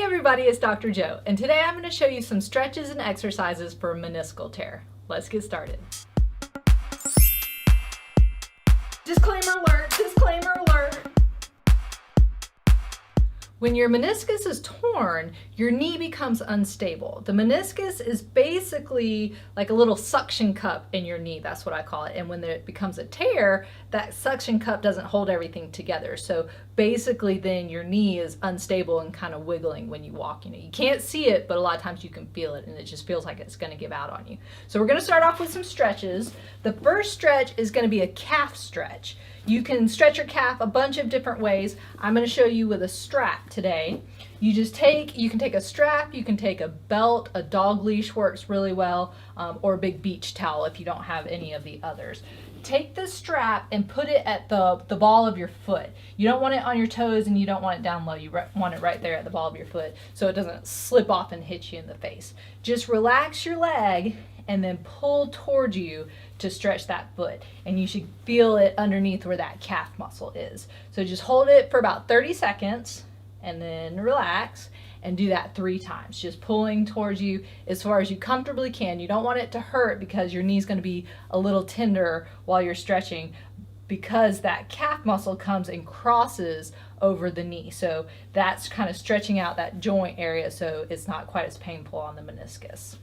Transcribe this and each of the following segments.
Hey everybody, it's Dr. Joe, and today I'm going to show you some stretches and exercises for meniscal tear. Let's get started. Disclaimer alert, disclaimer alert. When your meniscus is torn, your knee becomes unstable. The meniscus is basically like a little suction cup in your knee, that's what I call it. And when it becomes a tear, that suction cup doesn't hold everything together. So basically then your knee is unstable and kind of wiggling when you walk. You can't see it, but a lot of times you can feel it and it just feels like it's going to give out on you. So we're going to start off with some stretches. The first stretch is going to be a calf stretch. You can stretch your calf a bunch of different ways. I'm going to show you with a strap today. You can take a strap, you can take a belt, a dog leash works really well, or a big beach towel if you don't have any of the others. Take the strap and put it at the ball of your foot. You don't want it on your toes and you don't want it down low. You want it right there at the ball of your foot so it doesn't slip off and hit you in the face. Just relax your leg and then pull towards you to stretch that foot. And you should feel it underneath where that calf muscle is. So just hold it for about 30 seconds and then relax and do that 3 times. Just pulling towards you as far as you comfortably can. You don't want it to hurt because your knee's going to be a little tender while you're stretching because that calf muscle comes and crosses over the knee. So that's kind of stretching out that joint area so it's not quite as painful on the meniscus.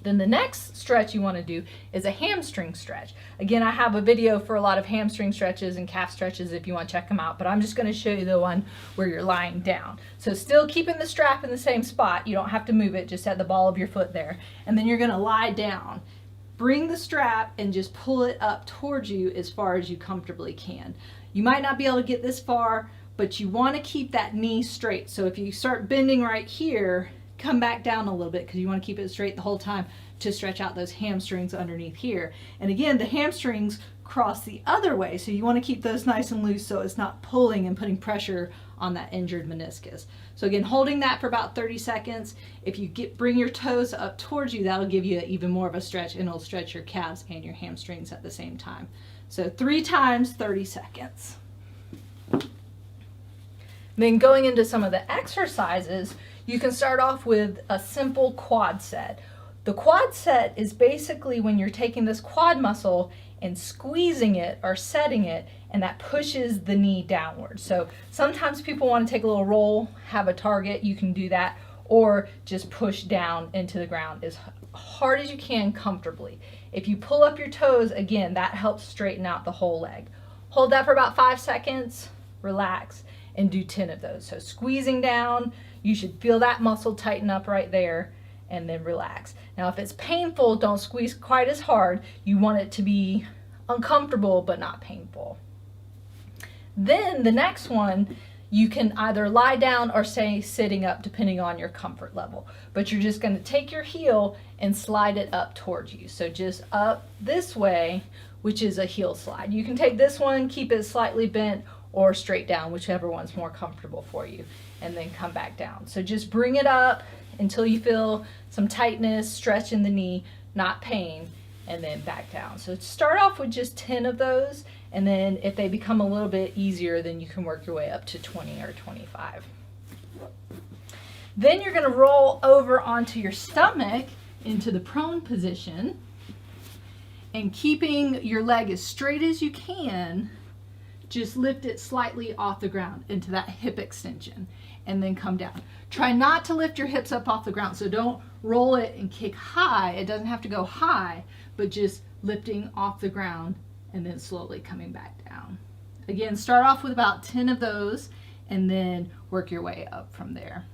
Then the next stretch you want to do is a hamstring stretch. Again, I have a video for a lot of hamstring stretches and calf stretches if you want to check them out, but I'm just going to show you the one where you're lying down. So still keeping the strap in the same spot. You don't have to move it, just at the ball of your foot there. And then you're going to lie down. Bring the strap and just pull it up towards you as far as you comfortably can. You might not be able to get this far, but you want to keep that knee straight. So if you start bending right here, come back down a little bit because you want to keep it straight the whole time to stretch out those hamstrings underneath here. And again, the hamstrings cross the other way, so you want to keep those nice and loose so it's not pulling and putting pressure on that injured meniscus. So again, holding that for about 30 seconds. If you bring your toes up towards you, that'll give you even more of a stretch and it'll stretch your calves and your hamstrings at the same time. So 3 times, 30 seconds. Then going into some of the exercises, you can start off with a simple quad set. The quad set is basically when you're taking this quad muscle and squeezing it or setting it, and that pushes the knee downward. So sometimes people want to take a little roll, have a target, you can do that, or just push down into the ground as hard as you can comfortably. If you pull up your toes, again, that helps straighten out the whole leg. Hold that for about 5 seconds, relax, and do 10 of those. So squeezing down, you should feel that muscle tighten up right there, and then relax. Now if it's painful, don't squeeze quite as hard. You want it to be uncomfortable but not painful. Then the next one, you can either lie down or stay sitting up depending on your comfort level. But you're just going to take your heel and slide it up towards you. So just up this way, which is a heel slide. You can take this one, keep it slightly bent, or straight down, whichever one's more comfortable for you, and then come back down. So just bring it up until you feel some tightness, stretch in the knee, not pain, and then back down. So start off with just 10 of those, and then if they become a little bit easier, then you can work your way up to 20 or 25. Then you're going to roll over onto your stomach into the prone position, and keeping your leg as straight as you can, just lift it slightly off the ground into that hip extension and then come down. Try not to lift your hips up off the ground, so don't roll it and kick high. It doesn't have to go high, but just lifting off the ground and then slowly coming back down. Again, start off with about 10 of those and then work your way up from there.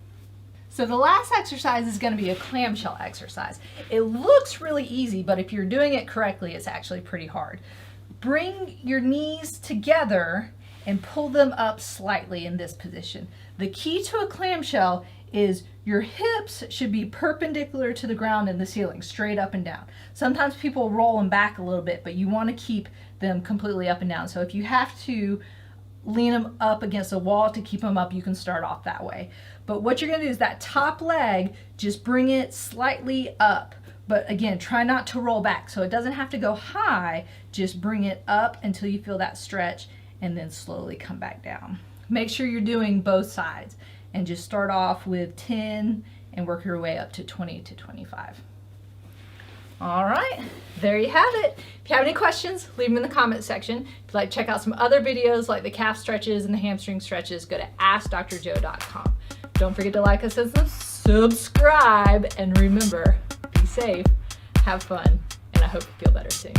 So the last exercise is going to be a clamshell exercise. It looks really easy, but if you're doing it correctly, it's actually pretty hard. Bring your knees together and pull them up slightly in this position. The key to a clamshell is your hips should be perpendicular to the ground and the ceiling, straight up and down. Sometimes people roll them back a little bit, but you want to keep them completely up and down. So if you have to lean them up against a wall to keep them up, you can start off that way. But what you're going to do is that top leg, just bring it slightly up. But again, try not to roll back. So it doesn't have to go high, just bring it up until you feel that stretch and then slowly come back down. Make sure you're doing both sides. and just start off with 10 and work your way up to 20 to 25. All right, there you have it. If you have any questions, leave them in the comment section. If you'd like to check out some other videos like the calf stretches and the hamstring stretches, go to AskDrJoe.com. Don't forget to like us and subscribe. And remember, be safe, have fun, and I hope you feel better soon.